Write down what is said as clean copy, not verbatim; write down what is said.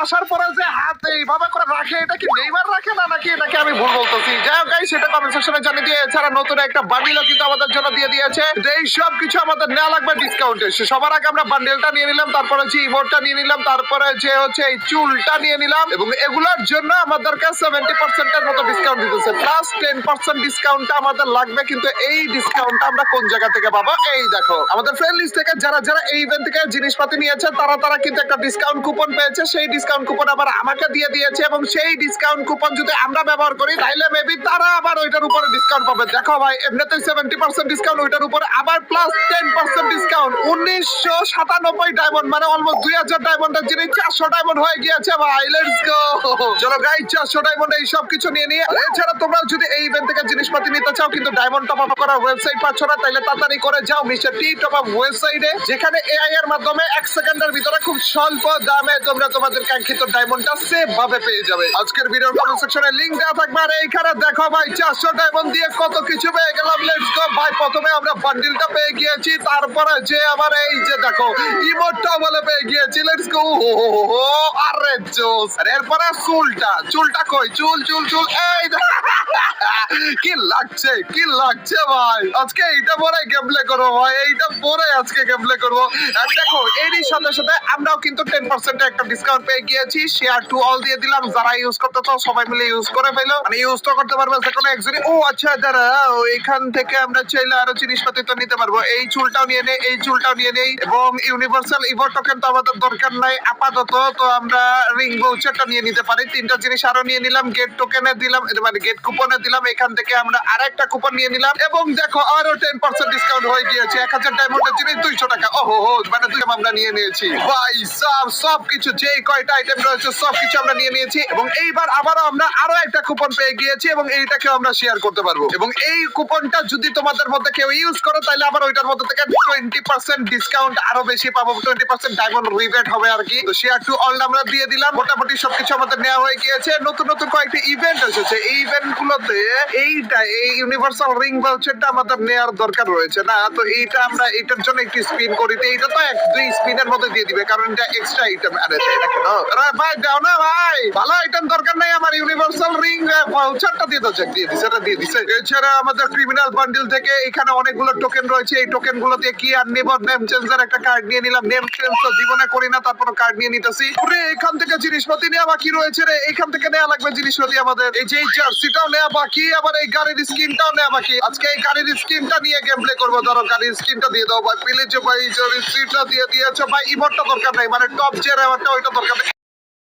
আসার পরে যে হাত এইভাবে করে রাখে, এটা কি নেইমার রাখে না নাকি এটাকে আমি ভুল বলতেছি? যাই হোক গাইস, সেটা কমেন্ট সেকশনে জানিয়ে দিয়ে, এছাড়া নতুন একটা বান্ডিলও কিন্তু আমাদের জন্য দিয়ে দিয়েছে। এই সব কিছু আমাদের নেওয়া লাগবে ডিসকাউন্টে। সবার আগে আমরা বান্ডেলটা নিয়ে নিলাম, তারপরে হচ্ছে ইমোটটা নিয়ে নিলাম, তারপরে যে হচ্ছে এই চুলটা নিয়ে নিলাম, এবং এগুলোর জন্য আমাদেরকে 70% এর মতো ডিসকাউন্ট দিতেছে, প্লাস 10% ডিসকাউন্টটা আমাদের লাগবে। কিন্তু এই ডিসকাউন্টটা আমরা কোন জায়গা থেকে পাবো? এই দেখো, আমাদের ফ্রেন্ড লিস্ট থেকে যারা যারা এই ইভেন্ট থেকে জিনিসপাতি নিয়েছে তারা কিন্তু একটা ডিসকাউন্ট কুপন পেয়েছে। সেই ডিসকাউন্ট কুপন আবার আমাকে দিয়ে দিয়েছে, এবং সেই ডিসকাউন্ট কুপন যদি আমরা ব্যবহার করি তাহলে মেবি তারা আবার ওইটার উপরে ডিসকাউন্ট পাবে। দেখো ভাই, এমনিতে 70% ডিসকাউন্ট, ওইটার উপরে আবার প্লাস 10% ডিসকাউন্ট। 1997 ডায়মন্ড, মানে অলমোস্ট 2000 ডায়মন্ডের জিনিস 400 ডায়মন্ড হয়ে গিয়েছে ভাই। লেটস গো, চলো গাইস, 400 ডায়মন্ড এই সব কিছু নিয়ে নিয়ে। এছাড়া তোমরা যদি এই ইভেন্ট থেকে জিনিসপাতি নিতে চাও কিন্তু ডায়মন্ড টপ আপ করার ওয়েবসাইট পাচ্ছ না, তাহলে তাড়াতাড়ি করে যাও মিস্টার টি টপ আপ ওয়েবসাইটে, যেখানে এআই এর মাধ্যমে 1 সেকেন্ডের ভিতরে খুব স্বল্প দামে তোমরা তোমাদের কাঙ্ক্ষিত ডায়মন্ডটা সেভ ভাবে পেয়ে যাবে। আজকের ভিডিওর কমেন্ট সেকশনে লিংক দেওয়া থাকবে। আর এইখানে দেখো ভাই, 400 ডায়মন্ড দিয়ে কত কিছু পেয়ে গেলাম। লেটস গো ভাই, প্রথমে আমরা বান্ডিলটা পেয়ে গিয়েছি, তারপরে যে আমার এই যে দেখো ইমোটটা বলে পেয়ে গিয়েছি। লেটস গো, আরে জোস। আর এরপরে চুলটা কই? চুল এই কি লাগছে, কি লাগছে ভাই। আজকে এইটা পরে গেম প্লে করবো ভাই, এইটা পরে আজকে গেম প্লে করবো। আর দেখো, এরই সাথে সাথে আমরাও কিন্তু 10% একটা ডিসকাউন্ট পেয়ে গিয়েছি। শেয়ার টু অল দিয়ে দিলাম, যারা ইউজ করতে চাও সবাই মিলে ইউজ করে ফেলো, মানে ইউজ তো করতে পারবে যে কোনো একজনই। ও আচ্ছা, যারা এখান থেকে আমরা চাইলে আরো জিনিসপাতি তো নিতে পারবো। এই চুলটাও নিয়ে নেই, এই চুলটাও নিয়ে নেই, এবং ইউনিভার্সাল ইভো টোকেন তো আমাদের দরকার নাই আপাতত। তো আমরা রিং ভাউচারটা নিয়ে নিতে পারি। 3টা জিনিস আরো নিয়ে নিলাম, গেট টোকেনে দিলাম, মানে গেট কুপনে দিলাম। এখান থেকে আমরা আরেকটা কুপন নিয়ে নিলাম, এবং দেখো আরো 10% ডিসকাউন্ট হয়ে গিয়েছে। 1000 ডায়মন্ডের জিনিস 200 টাকা। ওহো, মানে দুই আমরা নিয়ে নিয়েছি ভাই। সবকিছু যেই কয়টা আইটেম রয়েছে সবকিছু আমরা নিয়ে নিয়েছি, এবং এইবার আবারও আমরা আরো একটা কুপন পেয়ে গিয়েছি, এবং এইটাকে আমরা শেয়ার করতে পারবো। এবং এই কুপনটা যদি তোমাদের মধ্যে কেউ ইউজ করো তাহলে আবার ওইটার মধ্যে থেকে 20% ডিসকাউন্ট আরো বেশি পাবো। 20% ডায়মন্ড রিবেট হবে আর কি। তো শেয়ার টু অল আমরা দিয়ে দিলাম। মোটামুটি সবকিছু আমাদের নেওয়া হয়ে গিয়েছে। নতুন কয়েকটি ইভেন্ট এসেছে। এই ইভেন্ট গুলোতে এই ইউনিভার্সাল রিং ভাউচারটা আমাদের নেওয়ার দরকার রয়েছে না। তো এইটা আমরা এটার জন্য একটু স্পিন করি। এইটা তো 1-2 স্পিনের মধ্যে দিয়ে দিবে, কারণ এটা এক্সট্রা আইটেম। আরে এটা কেন? আরে ভাই দাও না ভাই, ভালো আইটেম দরকার নাই আমার। ইউনিভার্সাল রিং ভাউচারটা দিয়ে দাও, দিয়ে দিছে। এছাড়া আমাদের ক্রিমিনাল বান্ডিল থেকে এখানে অনেকগুলো টোকেন রয়েছে। এই টোকেন গুলো দিয়ে কি আর নেব? নেম চেঞ্জার একটা কার্ড নিয়ে নিলাম। নেম চেঞ্জ তো জীবনে করি না, তারপর কার্ড নিয়ে নিতেছি। ওরে, এখান থেকে জিনিসপাতি নেওয়া বাকি রয়েছে রে। এখান থেকে নেওয়া লাগবে জিনিসপাতি আমাদের। এই যে জার্সিটাও নেওয়া বাকি, আবার এই গাড়ির স্কিনটাও নেওয়া বাকি। আজকে এই গাড়ির স্কিনটা নিয়ে গেম প্লে করবো। ধরো গাড়ির স্কিনটা দিয়ে দাও ভাই, প্লিজ ভাই। জার্সিটা দিয়ে দিয়েছো ভাই। ইমোটটা দরকার নাই, মানে টপ যে রেওয়ারটা ওইটা দরকার নেই।